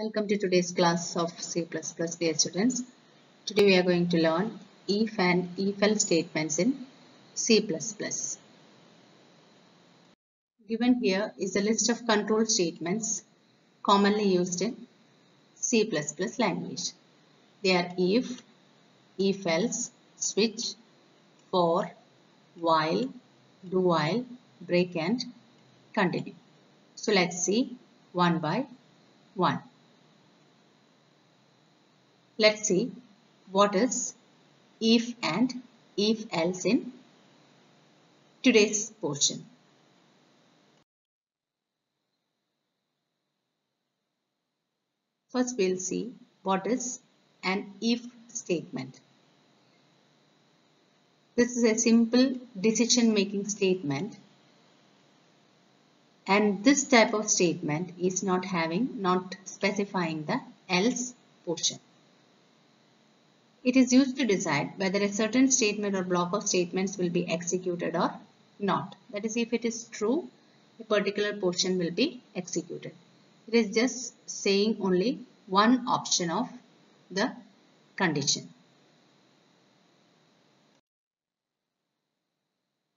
Welcome to today's class of C++, dear students. Today we are going to learn if and if-else statements in C++. Given here is a list of control statements commonly used in C++ language. They are if-else, switch, for, while, do-while, break and continue. So let's see one by one. Let's see what is if and if-else in today's portion. First we'll see what is an if statement. This is a simple decision making statement, and this type of statement is not specifying the else portion. It is used to decide whether a certain statement or block of statements will be executed or not. That is, if it is true, a particular portion will be executed. It is just saying only one option of the condition.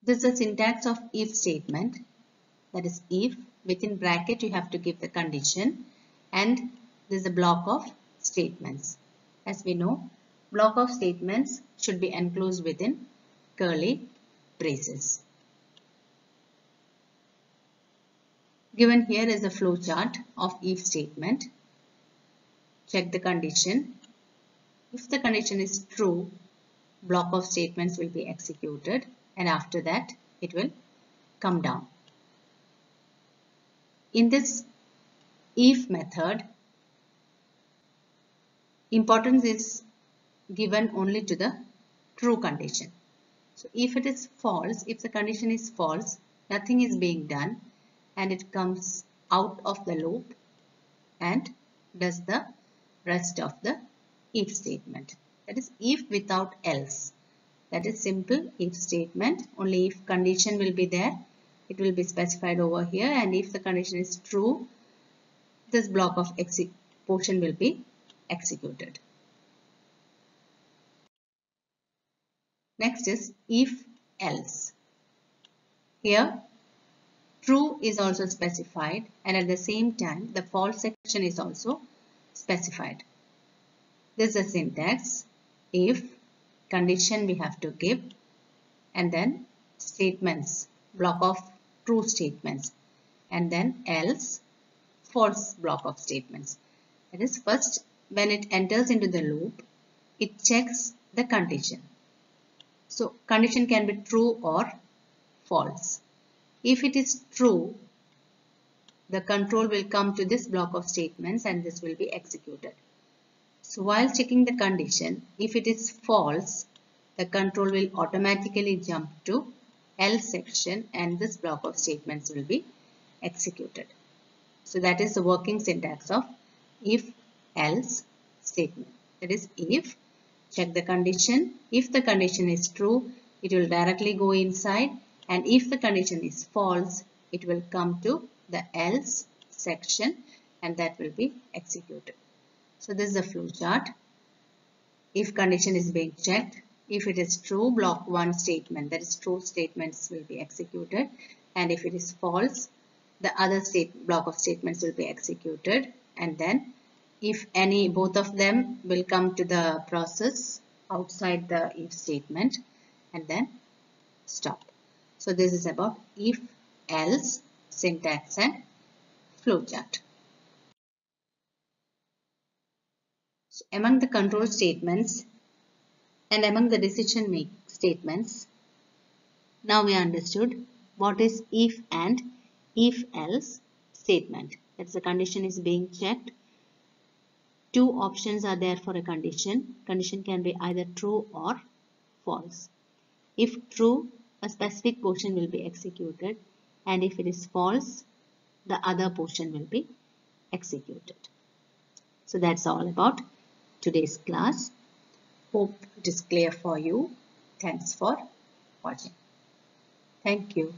This is the syntax of if statement. That is, if within bracket you have to give the condition, and this is a block of statements. As we know, block of statements should be enclosed within curly braces. Given here is a flow chart of if statement. Check the condition. If the condition is true, block of statements will be executed, and after that it will come down. In this if method, importance is given only to the true condition. So if it is false, if the condition is false, nothing is being done and it comes out of the loop and does the rest of the if statement. That is if without else. That is simple if statement. Only if condition will be there, it will be specified over here, and if the condition is true, this block of portion will be executed. Next is if else. Here true is also specified, and at the same time the false section is also specified. This is the syntax. If condition we have to give, and then statements, block of true statements, and then else false block of statements. That is, first when it enters into the loop, it checks the condition. So condition can be true or false. If it is true, the control will come to this block of statements and this will be executed. So while checking the condition, if it is false, the control will automatically jump to else section and this block of statements will be executed. So that is the working syntax of if else statement. That is, if check the condition. If the condition is true, it will directly go inside, and if the condition is false, it will come to the else section and that will be executed. So this is the flow chart. If condition is being checked, if it is true, block 1 statement, that is true statements will be executed, and if it is false, the other block of statements will be executed, and then if any both of them will come to the process outside the if statement and then stop. So this is about if else syntax and flowchart. So among the control statements and among the decision making statements, now we understood what is if and if else statement. That's the condition is being checked. Two options are there for a condition. Condition can be either true or false. If true, a specific portion will be executed, and if it is false, the other portion will be executed. So that's all about today's class. Hope it is clear for you. Thanks for watching. Thank you.